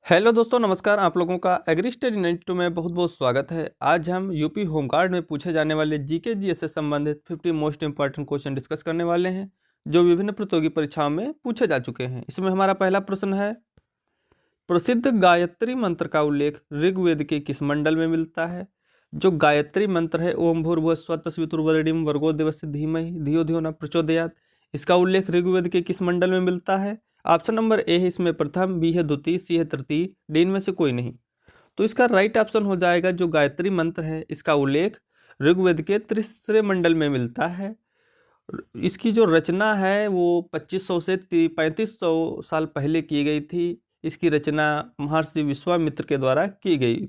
Hello दोस्तों, नमस्कार। आप लोगों का एग्री स्टडी 92 में बहुत बहुत स्वागत है। आज हम यूपी होमगार्ड में पूछे जाने वाले जीके जीएस से संबंधित 50 मोस्ट इंपॉर्टेंट क्वेश्चन डिस्कस करने वाले हैं जो विभिन्न प्रतियोगी परीक्षाओं में पूछे जा चुके हैं। इसमें हमारा पहला प्रश्न है, प्रसिद्ध गायत्री मंत्र का उल्लेख ऋग्वेद के किस मंडल में मिलता है? जो गायत्री मंत्र है, ओम भूर्भुवः स्वः तत्सवितुर्वरेण्यं भर्गो देवस्य धीमहि धियो धियो न प्रचोदयात्, इसका उल्लेख ऋग्वेद के किस मंडल में मिलता है? ऑप्शन नंबर ए है इसमें प्रथम, बी है द्वितीय, सी है तृतीय, डी इनमें से कोई नहीं। तो इसका राइट ऑप्शन हो जाएगा जो गायत्री मंत्र है इसका उल्लेख ऋग्वेद के तीसरे मंडल में मिलता है। इसकी जो रचना है वो 2500 से 3500 साल पहले की गई थी। इसकी रचना महर्षि विश्वामित्र के द्वारा की गई।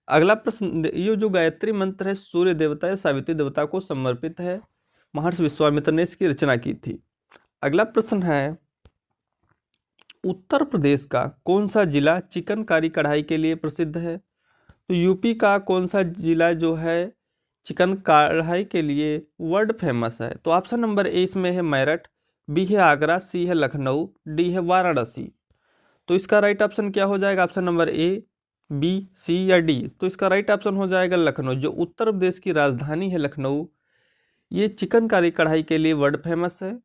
अगला प्रश्न, ये जो गायत्री मंत्र है सूर्य देवता या सावित्री देवता को समर्पित है। महर्षि विश्वामित्र ने इसकी रचना की थी। अगला प्रश्न है, उत्तर प्रदेश का कौन सा जिला चिकनकारी कढ़ाई के लिए प्रसिद्ध है? तो यूपी का कौन सा जिला जो है चिकन कढ़ाई के लिए वर्ल्ड फेमस है? तो ऑप्शन नंबर ए इसमें है मेरठ, बी है आगरा, सी है लखनऊ, डी है वाराणसी। तो इसका राइट ऑप्शन क्या हो जाएगा? ऑप्शन नंबर ए, बी, सी या डी? तो इसका राइट ऑप्शन हो जाएगा लखनऊ। जो उत्तर प्रदेश की राजधानी है लखनऊ, ये चिकनकारी कढ़ाई के लिए वर्ल्ड फेमस है।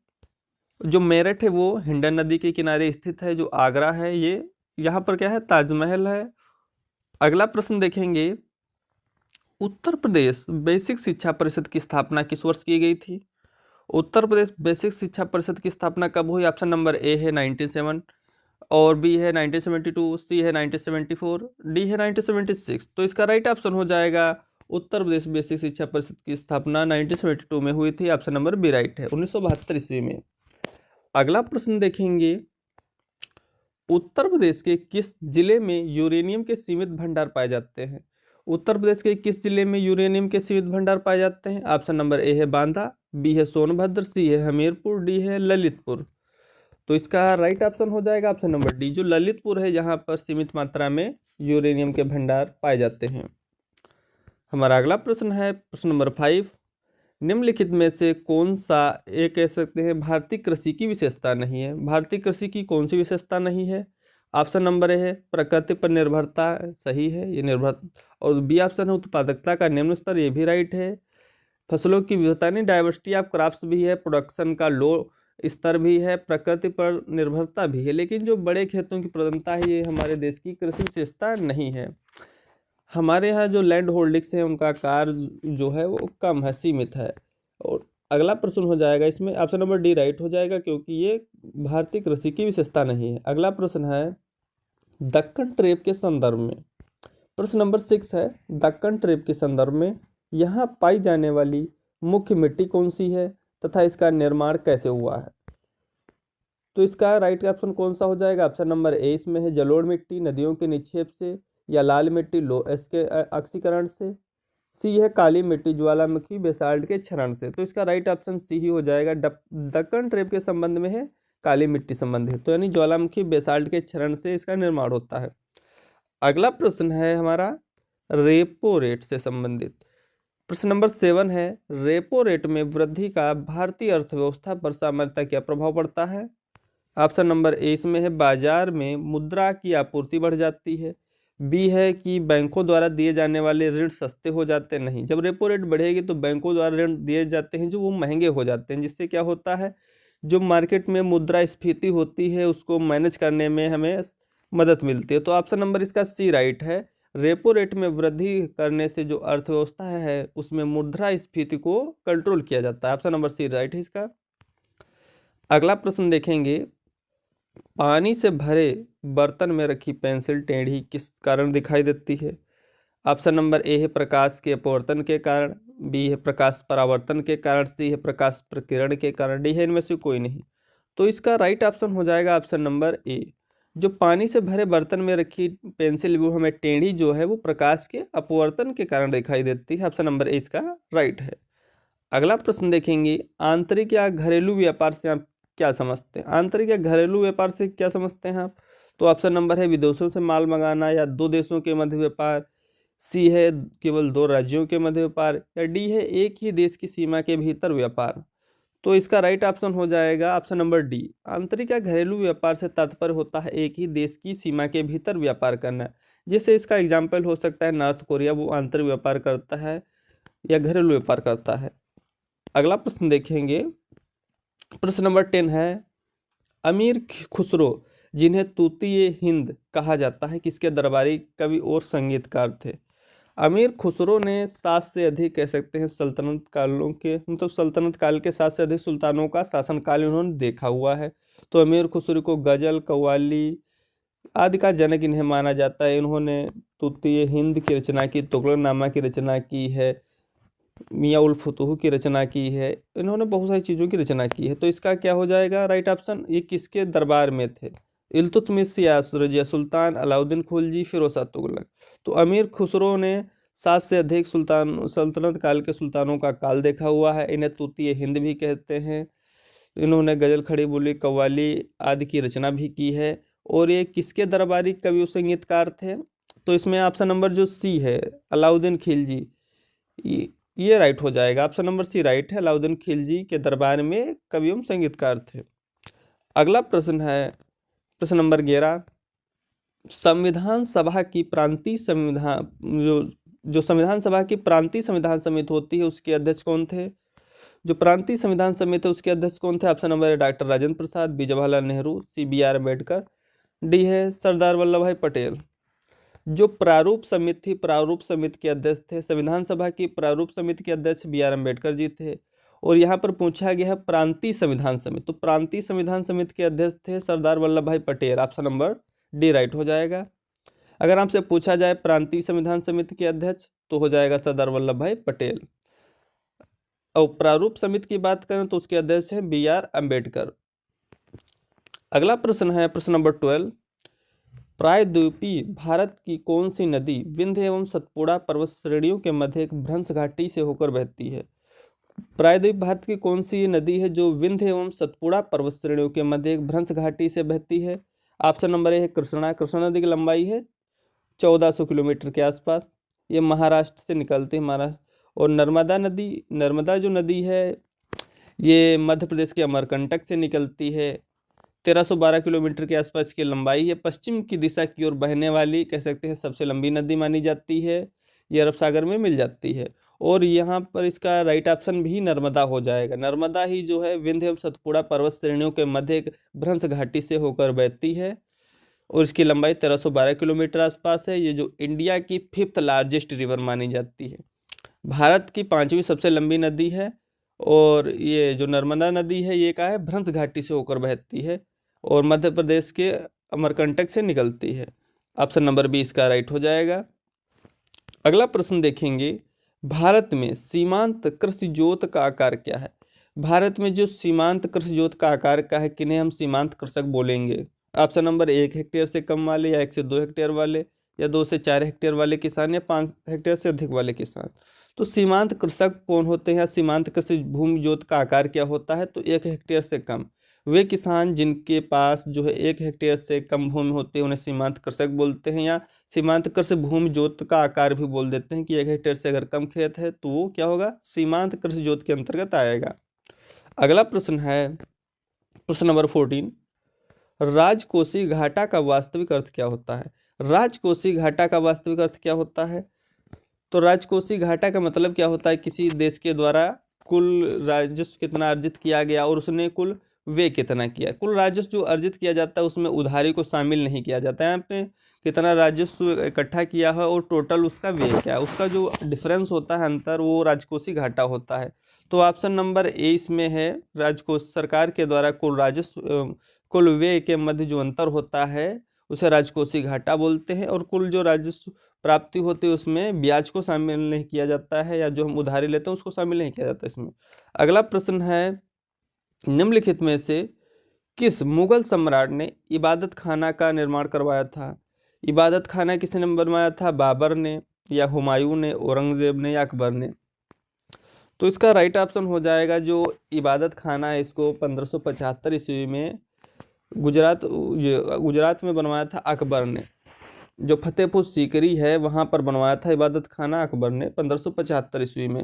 जो मेरठ है वो हिंडन नदी के किनारे स्थित है। जो आगरा है ये यहाँ पर क्या है, ताजमहल है। अगला प्रश्न देखेंगे, उत्तर प्रदेश बेसिक शिक्षा परिषद की स्थापना किस वर्ष की गई थी? उत्तर प्रदेश बेसिक शिक्षा परिषद की स्थापना कब हुई? ऑप्शन नंबर ए है 1907 और बी है 1972, सी है 1974, डी है 1976। तो इसका राइट ऑप्शन हो जाएगा उत्तर प्रदेश बेसिक शिक्षा परिषद की स्थापना 1972 में हुई थी। ऑप्शन नंबर बी राइट है, 1972 ईस्वी में। अगला प्रश्न देखेंगे, उत्तर प्रदेश के किस जिले में यूरेनियम के सीमित भंडार पाए जाते हैं? उत्तर प्रदेश के किस जिले में यूरेनियम के सीमित भंडार पाए जाते हैं? ऑप्शन नंबर ए है बांदा, बी है सोनभद्र, सी है हमीरपुर, डी है ललितपुर। तो इसका राइट ऑप्शन हो जाएगा ऑप्शन नंबर डी, जो ललितपुर है जहां पर सीमित मात्रा में यूरेनियम के भंडार पाए जाते हैं। हमारा अगला प्रश्न है प्रश्न नंबर 5, निम्नलिखित में से कौन सा ये कह सकते हैं भारतीय कृषि की विशेषता नहीं है? भारतीय कृषि की कौन सी विशेषता नहीं है? ऑप्शन नंबर ए है प्रकृति पर निर्भरता, सही है ये निर्भर। और बी ऑप्शन है उत्पादकता का निम्न स्तर, ये भी राइट है। फसलों की विविधता नहीं, डाइवर्सिटी ऑफ क्रॉप्स भी है। प्रोडक्शन का लो स्तर भी है। प्रकृति पर निर्भरता भी है। लेकिन जो बड़े खेतों की प्रधानता है ये हमारे देश की कृषि विशेषता नहीं है। हमारे यहाँ जो लैंड होल्डिंग्स हैं उनका आकार जो है वो कम है, सीमित है। और अगला प्रश्न हो जाएगा इसमें ऑप्शन नंबर डी राइट हो जाएगा क्योंकि ये भारतीय कृषि की विशेषता नहीं है। अगला प्रश्न है दक्कन ट्रेप के संदर्भ में, प्रश्न नंबर 6 है, दक्कन ट्रेप के संदर्भ में यहाँ पाई जाने वाली मुख्य मिट्टी कौन सी है तथा इसका निर्माण कैसे हुआ है? तो इसका राइट ऑप्शन कौन सा हो जाएगा? ऑप्शन नंबर ए इसमें है जलोढ़ मिट्टी नदियों के निक्षेप से, या लाल मिट्टी लोएस के ऑक्सीकरण से, सी है काली मिट्टी ज्वालामुखी बेसाल्ट के क्षरण से। तो इसका राइट ऑप्शन सी ही हो जाएगा। दक्कन ट्रेप के संबंध में है काली मिट्टी संबंधित, तो यानी ज्वालामुखी बेसाल्ट के क्षरण से इसका निर्माण होता है। अगला प्रश्न है हमारा रेपो रेट से संबंधित। प्रश्न नंबर 7 है, रेपो रेट में वृद्धि का भारतीय अर्थव्यवस्था पर सामान्यतः क्या प्रभाव पड़ता है? ऑप्शन नंबर ए इसमें है बाजार में मुद्रा की आपूर्ति बढ़ जाती है, बी है कि बैंकों द्वारा दिए जाने वाले ऋण सस्ते हो जाते नहीं। जब रेपो रेट बढ़ेगी तो बैंकों द्वारा ऋण दिए जाते हैं जो वो महंगे हो जाते हैं, जिससे क्या होता है जो मार्केट में मुद्रास्फीति होती है उसको मैनेज करने में हमें मदद मिलती है। तो ऑप्शन नंबर इसका सी राइट है। रेपो रेट में वृद्धि करने से जो अर्थव्यवस्था है उसमें मुद्रास्फीति को कंट्रोल किया जाता है। ऑप्शन नंबर सी राइट है इसका। अगला प्रश्न देखेंगे, पानी से भरे बर्तन में रखी पेंसिल टेढ़ी किस कारण दिखाई देती है? ऑप्शन नंबर ए है प्रकाश के अपवर्तन के कारण, बी है प्रकाश परावर्तन के कारण, सी है प्रकाश प्रकीर्ण के कारण, डी है इनमें से कोई नहीं। तो इसका राइट ऑप्शन हो जाएगा ऑप्शन नंबर ए। जो पानी से भरे बर्तन में रखी पेंसिल वो हमें टेढ़ी जो है वो प्रकाश के अपवर्तन के कारण दिखाई देती है। ऑप्शन नंबर ए इसका राइट है। अगला प्रश्न देखेंगे, आंतरिक या घरेलू व्यापार से आप क्या समझते हैं? आंतरिक या घरेलू व्यापार से क्या समझते हैं आप? तो ऑप्शन नंबर है विदेशों से माल मंगाना, या दो देशों के मध्य व्यापार, सी है केवल दो राज्यों के मध्य व्यापार, या डी है एक ही देश की सीमा के भीतर व्यापार। तो इसका राइट ऑप्शन हो जाएगा ऑप्शन नंबर डी। आंतरिक या घरेलू व्यापार से तात्पर्य होता है एक ही देश की सीमा के भीतर व्यापार करना। जैसे इसका एग्जाम्पल हो सकता है नॉर्थ कोरिया, वो आंतरिक व्यापार करता है या घरेलू व्यापार करता है। अगला प्रश्न देखेंगे, प्रश्न नंबर 10 है, अमीर खुसरो जिन्हें तूतीए हिंद कहा जाता है किसके दरबारी कवि और संगीतकार थे? अमीर खुसरो ने 7 से अधिक कह सकते हैं सल्तनत कालों के, मतलब सल्तनत काल के 7 से अधिक सुल्तानों का शासनकाल इन्होंने देखा हुआ है। तो अमीर खुसरो को गजल, कव्वाली आदि का जनक इन्हें माना जाता है। इन्होंने तूतीए हिंद की रचना की, तुगलकनामा की रचना की है, मियाँ उल फुतूह की रचना की है, इन्होंने बहुत सारी चीज़ों की रचना की है। तो इसका क्या हो जाएगा राइट ऑप्शन? ये किसके दरबार में थे? इल्तुतमिश या रजिया सुल्तान, अलाउद्दीन खिलजी, फिरोज शाह तुगलक। तो अमीर खुसरो ने 7 से अधिक सल्तनत काल के सुल्तानों का काल देखा हुआ है। इन्हें तूतीए हिंद भी कहते हैं। इन्होंने गजल, खड़ी बोली, कव्वाली आदि की रचना भी की है। और ये किसके दरबारी कवि और संगीतकार थे? तो इसमें ऑप्शन नंबर जो सी है, अलाउद्दीन खिलजी, ये राइट हो जाएगा। ऑप्शन नंबर सी राइट है, अलाउद्दीन खिलजी के दरबार में कवि एवं संगीतकार थे। अगला प्रश्न है प्रश्न नंबर 11, संविधान सभा की प्रांतीय संविधान जो संविधान सभा की प्रांतीय संविधान समिति होती है उसके अध्यक्ष कौन थे? जो प्रांतीय संविधान समिति है उसके अध्यक्ष कौन थे? ऑप्शन नंबर है doctor Rajendra Prasad, B Jawaharlal Nehru, C B R Ambedkar, D है सरदार वल्लभ भाई पटेल। जो प्रारूप समिति थी, प्रारूप समिति के अध्यक्ष थे, संविधान सभा की प्रारूप समिति के अध्यक्ष बी आर अम्बेडकर जी थे। और यहाँ पर पूछा गया है प्रांतीय संविधान समिति, तो प्रांतीय संविधान समिति के अध्यक्ष थे सरदार वल्लभ भाई Patel. Option number D right हो जाएगा। अगर आपसे पूछा जाए प्रांतीय संविधान समिति के अध्यक्ष तो हो जाएगा सरदार वल्लभ भाई पटेल। और प्रारूप समिति की बात करें तो उसके अध्यक्ष हैं बी आर अम्बेडकर। अगला प्रश्न है प्रश्न नंबर 12, प्रायद्वीपीय भारत की कौन सी नदी विंध्य एवं सतपुड़ा पर्वत श्रेणियों के मध्य एक भ्रंश घाटी से होकर बहती है? प्रायद्वीप भारत की कौन सी नदी है जो विंध्य एवं सतपुड़ा पर्वत श्रेणियों के मध्य एक भ्रंश घाटी से बहती है? ऑप्शन नंबर ए है कृष्णा। कृष्णा नदी की लंबाई है 1400 किलोमीटर के आसपास। ये महाराष्ट्र से निकलती है, महाराष्ट्र। और नर्मदा नदी, नर्मदा जो नदी है ये मध्य प्रदेश के अमरकंटक से निकलती है। 1312 किलोमीटर के आसपास इसकी लंबाई है। पश्चिम की दिशा की ओर बहने वाली कह सकते हैं सबसे लंबी नदी मानी जाती है। ये अरब सागर में मिल जाती है। और यहाँ पर इसका राइट ऑप्शन भी नर्मदा हो जाएगा। नर्मदा ही जो है विंध्य एवं सतपुड़ा पर्वत श्रेणियों के मध्य एक भ्रंश घाटी से होकर बहती है और इसकी लंबाई 1312 किलोमीटर आसपास है। ये जो इंडिया की 5th लार्जेस्ट रिवर मानी जाती है, भारत की 5वीं सबसे लंबी नदी है। और ये जो नर्मदा नदी है ये क्या है, भ्रंश घाटी से होकर बहती है और मध्य प्रदेश के अमरकंटक से निकलती है। ऑप्शन नंबर बी इसका राइट हो जाएगा। अगला प्रश्न देखेंगे, भारत में सीमांत कृषि जोत का आकार क्या है? भारत में जो सीमांत कृषि जोत का आकार का है किन्हें हम सीमांत कृषक बोलेंगे? ऑप्शन नंबर 1 हेक्टेयर से कम वाले, या 1 से 2 हेक्टेयर वाले, या 2 से 4 हेक्टेयर वाले किसान, या 5 हेक्टेयर से अधिक वाले किसान। तो सीमांत कृषक कौन होते हैं? सीमांत कृषि भूमि जोत का आकार क्या होता है? तो 1 हेक्टेयर से कम। वे किसान जिनके पास जो है 1 हेक्टेयर से कम भूमि होती है उन्हें सीमांत कृषक बोलते हैं, या सीमांत कृषि भूमि जोत का आकार भी बोल देते हैं कि 1 हेक्टेयर से अगर कम खेत है तो वो क्या होगा, सीमांत कृषि जोत के अंतर्गत आएगा। अगला प्रश्न है प्रश्न नंबर 14, राजकोषीय घाटा का वास्तविक अर्थ क्या होता है? राजकोषीय घाटा का वास्तविक अर्थ क्या होता है? तो राजकोषीय घाटा का मतलब क्या होता है, किसी देश के द्वारा कुल राजस्व कितना अर्जित किया गया और उसने कुल व्यय कितना किया। कुल राजस्व जो अर्जित किया जाता है उसमें उधारी को शामिल नहीं किया जाता है। आपने कितना राजस्व इकट्ठा किया है और टोटल उसका व्यय क्या है, उसका जो डिफरेंस होता है अंतर, वो राजकोषीय घाटा होता है। तो ऑप्शन नंबर ए इसमें है, राजकोष सरकार के द्वारा कुल राजस्व कुल व्यय के मध्य जो अंतर होता है उसे राजकोषीय घाटा बोलते हैं। और कुल जो राजस्व प्राप्ति होती है उसमें ब्याज को शामिल नहीं किया जाता है, या जो हम उधारी लेते हैं उसको शामिल नहीं किया जाता इसमें। अगला प्रश्न है, निम्नलिखित में से किस मुगल सम्राट ने इबादत खाना का निर्माण करवाया था? इबादत खाना किसने बनवाया था? बाबर ने, या हुमायूं ने, औरंगजेब ने, या अकबर ने? तो इसका राइट ऑप्शन हो जाएगा जो इबादत खाना है इसको 1575 ईस्वी में गुजरात में बनवाया था अकबर ने। जो फतेहपुर सीकरी है वहाँ पर बनवाया था इबादत खाना अकबर ने 1575 ईस्वी में।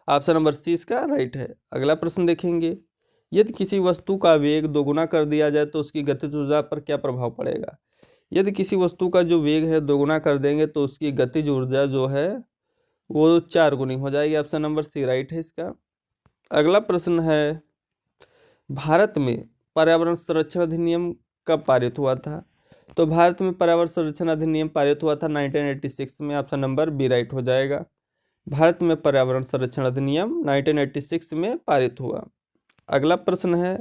ऑप्शन नंबर सी इसका राइट है। अगला प्रश्न देखेंगे, यदि किसी वस्तु का वेग दोगुना कर दिया जाए तो उसकी गतिज ऊर्जा पर क्या प्रभाव पड़ेगा। यदि किसी वस्तु का जो वेग है दोगुना कर देंगे तो उसकी गतिज ऊर्जा जो है वो 4 गुनी हो जाएगी। ऑप्शन नंबर सी राइट है इसका। अगला प्रश्न है, भारत में पर्यावरण संरक्षण अधिनियम कब पारित हुआ था। तो भारत में पर्यावरण संरक्षण अधिनियम पारित हुआ था 1986 में। ऑप्शन नंबर बी राइट हो जाएगा। भारत में पर्यावरण संरक्षण अधिनियम 1986 में पारित हुआ। अगला प्रश्न है,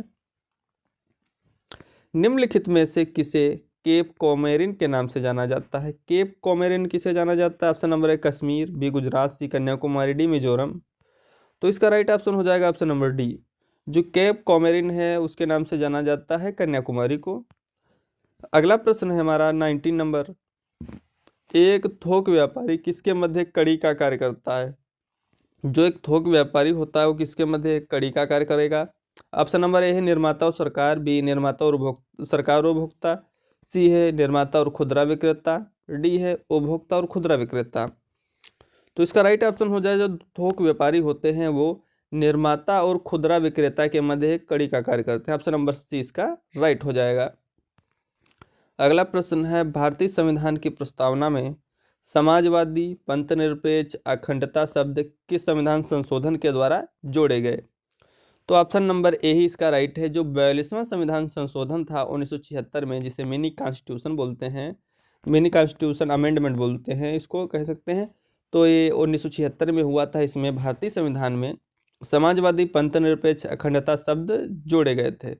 निम्नलिखित में से किसे केप कॉमेरिन के नाम से जाना जाता है। केप कॉमेरिन किसे जाना जाता है। Option number A Kashmir, B Gujarat, C Kanyakumari, D Mizoram. तो इसका राइट ऑप्शन हो जाएगा ऑप्शन नंबर डी। जो केप कॉमेरिन है उसके नाम से जाना जाता है कन्याकुमारी को। अगला प्रश्न है हमारा 19 नंबर, एक थोक व्यापारी किसके मध्य कड़ी का कार्य करता है। जो एक थोक व्यापारी होता है वो किसके मध्य कड़ी का कार्य करेगा। ऑप्शन नंबर ए है निर्माता और सरकार, बी निर्माता और सरकार और उपभोक्ता, सी है निर्माता और खुदरा विक्रेता, डी है उपभोक्ता और खुदरा विक्रेता। तो इसका राइट ऑप्शन हो जाए, जो थोक व्यापारी होते हैं वो निर्माता और खुदरा विक्रेता के मध्य एक कड़ी का कार्य करते हैं। ऑप्शन नंबर सी इसका राइट हो जाएगा। अगला प्रश्न है, भारतीय संविधान की प्रस्तावना में समाजवादी, पंथनिरपेक्ष, अखंडता शब्द किस संविधान संशोधन के द्वारा जोड़े गए। तो ऑप्शन नंबर ए ही इसका राइट है। जो 42वां संविधान संशोधन था 1976 में, जिसे मिनी कॉन्स्टिट्यूशन बोलते हैं, मिनी कॉन्स्टिट्यूशन अमेंडमेंट बोलते हैं इसको कह सकते हैं। तो ये 1976 में हुआ था। इसमें भारतीय संविधान में समाजवादी, पंथनिरपेक्ष, अखंडता शब्द जोड़े गए थे।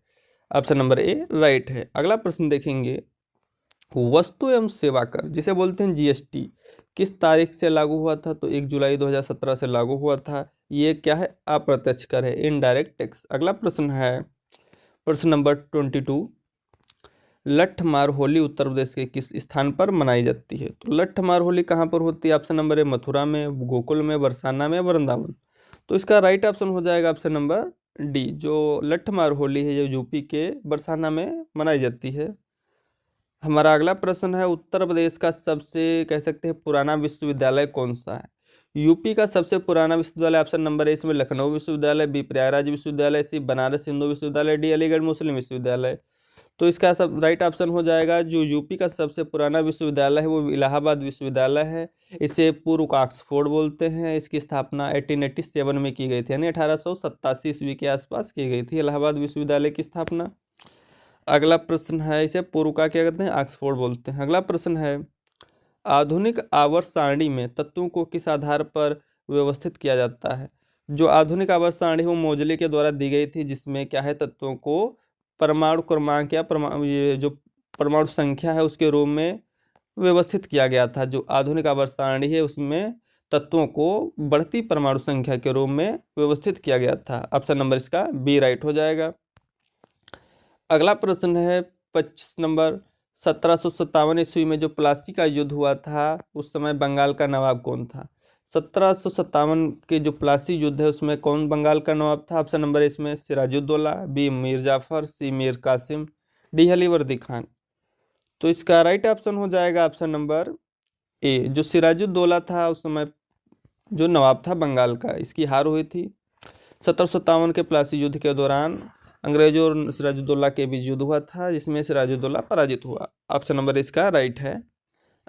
ऑप्शन नंबर ए राइट है। अगला प्रश्न देखेंगे, वस्तु एवं सेवा कर जिसे बोलते हैं जीएसटी किस तारीख से लागू हुआ था। तो 1 जुलाई 2017 से लागू हुआ था। ये क्या है, अप्रत्यक्ष कर है, इनडायरेक्ट टैक्स। अगला प्रश्न है प्रश्न नंबर 22, लट्ठमार होली उत्तर प्रदेश के किस स्थान पर मनाई जाती है। तो लट्ठमार होली कहाँ पर होती है। ऑप्शन नंबर ए मथुरा में, गोकुल में, बरसाना में, वृंदावन। तो इसका राइट ऑप्शन हो जाएगा ऑप्शन नंबर डी। जो लट्ठमार होली है ये यूपी के बरसाना में मनाई जाती है। हमारा अगला प्रश्न है, उत्तर प्रदेश का सबसे कह सकते हैं पुराना विश्वविद्यालय कौन सा है। यूपी का सबसे पुराना विश्वविद्यालय ऑप्शन नंबर ए इसमें लखनऊ विश्वविद्यालय, बी प्रयागराज विश्वविद्यालय, सी बनारस हिंदू विश्वविद्यालय, डी अलीगढ़ मुस्लिम विश्वविद्यालय। तो इसका सब राइट ऑप्शन हो जाएगा, जो यूपी का सबसे पुराना विश्वविद्यालय है वो इलाहाबाद विश्वविद्यालय है। इसे पूर्व का ऑक्सफोर्ड बोलते हैं। इसकी स्थापना 1887 में की गई थी, यानी 1887 ईस्वी के आसपास की गई थी इलाहाबाद विश्वविद्यालय की स्थापना। अगला प्रश्न है, इसे पूर्व का क्या कहते हैं, ऑक्सफोर्ड बोलते हैं। अगला प्रश्न है, आधुनिक आवर्त सारणी में तत्वों को किस आधार पर व्यवस्थित किया जाता है। जो आधुनिक आवर्त सारणी वो मोजले के द्वारा दी गई थी, जिसमें क्या है तत्वों को परमाणु क्रमांक या ये जो परमाणु संख्या है उसके रूप में व्यवस्थित किया गया था। जो आधुनिक आवर्त सारणी है उसमें तत्वों को बढ़ती परमाणु संख्या के रूप में व्यवस्थित किया गया था। ऑप्शन नंबर इसका बी राइट हो जाएगा। अगला प्रश्न है 25 नंबर, 1757 ईस्वी में जो प्लासी का युद्ध हुआ था उस समय बंगाल का नवाब कौन था। 1757 के जो प्लासी युद्ध है उसमें कौन बंगाल का नवाब था। ऑप्शन नंबर इसमें सिराजुद्दौला, बी मीर जाफर, सी मीर कासिम, डी अलीवर्दी खान। तो इसका राइट ऑप्शन हो जाएगा ऑप्शन नंबर ए। जो सिराजुद्दौला था उस समय जो नवाब था बंगाल का, इसकी हार हुई थी 1757 के प्लासी युद्ध के दौरान। अंग्रेजों और सिराजुद्दौला के बीच युद्ध हुआ था जिसमें सिराजुद्दौला पराजित हुआ। ऑप्शन नंबर इसका राइट है।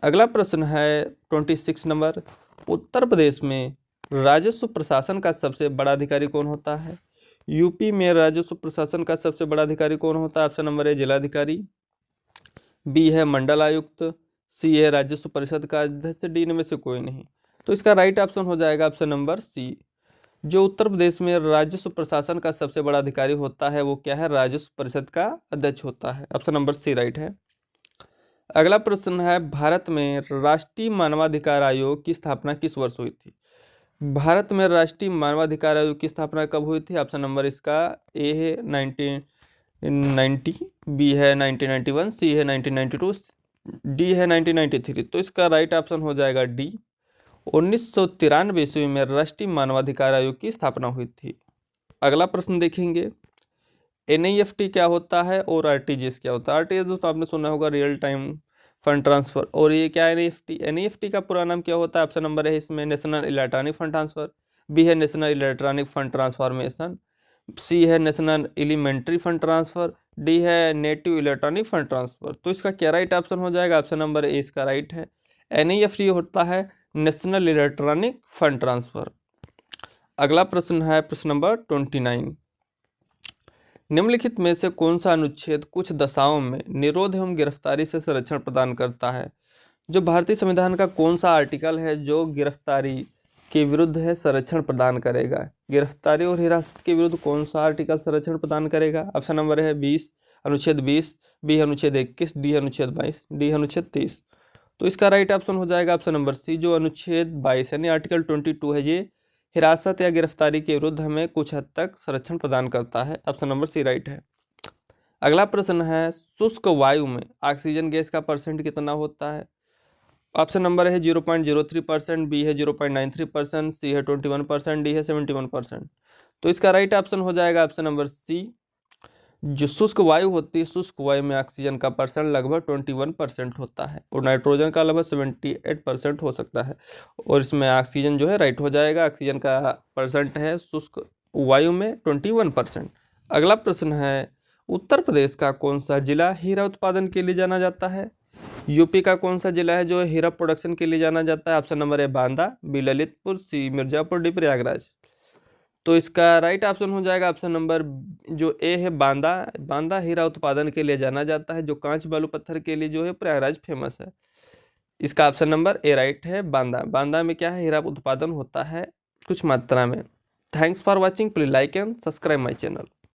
अगला प्रश्न है 26 नंबर, उत्तर प्रदेश में राजस्व प्रशासन का सबसे बड़ा अधिकारी कौन होता है। यूपी में राजस्व प्रशासन का सबसे बड़ा अधिकारी कौन होता है। ऑप्शन नंबर ए जिलाधिकारी, बी है मंडल आयुक्त, सी है राजस्व परिषद का अध्यक्ष, डी में से कोई नहीं। तो इसका राइट ऑप्शन हो जाएगा ऑप्शन नंबर सी। जो उत्तर प्रदेश में राजस्व प्रशासन का सबसे बड़ा अधिकारी होता है वो क्या है, राजस्व परिषद का अध्यक्ष होता है। ऑप्शन नंबर सी राइट है। अगला प्रश्न है, भारत में राष्ट्रीय मानवाधिकार आयोग की स्थापना किस वर्ष हुई थी। भारत में राष्ट्रीय मानवाधिकार आयोग की स्थापना कब हुई थी। ऑप्शन नंबर इसका ए है 1990, बी है 1991, सी है 1992, डी है 1993। तो इसका राइट ऑप्शन हो जाएगा डी। 1993 ईस्वी में राष्ट्रीय मानवाधिकार आयोग की स्थापना हुई थी। अगला प्रश्न देखेंगे, एनईएफटी क्या होता है और आरटीजीएस क्या होता है। आरटीजीएस तो आपने सुना होगा, रियल टाइम फंड ट्रांसफर। और ये क्या है एनईएफटी। एनईएफटी का पूरा नाम क्या होता है। ऑप्शन नंबर है इसमें national electronic fund transfer, B है national electronic fund transformation, C है national elementary fund transfer, D है नेटिव इलेक्ट्रॉनिक फंड ट्रांसफर। तो इसका क्या राइट ऑप्शन हो जाएगा? ऑप्शन नंबर ए इसका राइट है। NEFT होता है नेशनल इलेक्ट्रॉनिक फंड ट्रांसफर। अगला प्रश्न है प्रश्न नंबर 29। निम्नलिखित में से कौन सा अनुच्छेद कुछ दशाओं में निरोध एवं गिरफ्तारी से संरक्षण प्रदान करता है? जो भारतीय संविधान का कौन सा आर्टिकल है जो गिरफ्तारी के विरुद्ध है संरक्षण प्रदान करेगा? गिरफ्तारी और हिरासत के विरुद्ध कौन सा आर्टिकल संरक्षण प्रदान करेगा? ऑप्शन नंबर है 20, अनुच्छेद 20, बी अनुच्छेद 21, डी अनुच्छेद 22, डी अनुच्छेद 30। तो इसका राइट ऑप्शन हो जाएगा ऑप्शन नंबर सी, जो अनुच्छेद 22 यानी आर्टिकल 22 है, ये हिरासत या गिरफ्तारी के विरुद्ध हमें कुछ हद तक संरक्षण प्रदान करता है। ऑप्शन नंबर सी राइट है। अगला प्रश्न है शुष्क वायु में ऑक्सीजन गैस का परसेंट कितना होता है? ऑप्शन नंबर है 0.03%, बी है 0.93%, सी है 21%, डी है 71%। तो इसका राइट ऑप्शन हो जाएगा ऑप्शन नंबर सी। जो शुष्क वायु होती है, शुष्क वायु में ऑक्सीजन का परसेंट लगभग 21% होता है और नाइट्रोजन का लगभग 78% हो सकता है। और इसमें ऑक्सीजन जो है राइट हो जाएगा। ऑक्सीजन का परसेंट है शुष्क वायु में 21%। अगला प्रश्न है उत्तर प्रदेश का कौन सा जिला हीरा उत्पादन के लिए जाना जाता है? यूपी का कौन सा जिला है जो हीरा प्रोडक्शन के लिए जाना जाता है? ऑप्शन नंबर है बांदा, बी ललितपुर, सी मिर्जापुर, डी प्रयागराज। तो इसका राइट ऑप्शन हो जाएगा ऑप्शन नंबर जो ए है बांदा। बांदा हीरा उत्पादन के लिए जाना जाता है, जो कांच बालू पत्थर के लिए जो है प्रयागराज फेमस है। इसका ऑप्शन नंबर ए राइट है, बांदा। बांदा में क्या है? हीरा उत्पादन होता है कुछ मात्रा में। Thanks for watching, please like and subscribe my channel.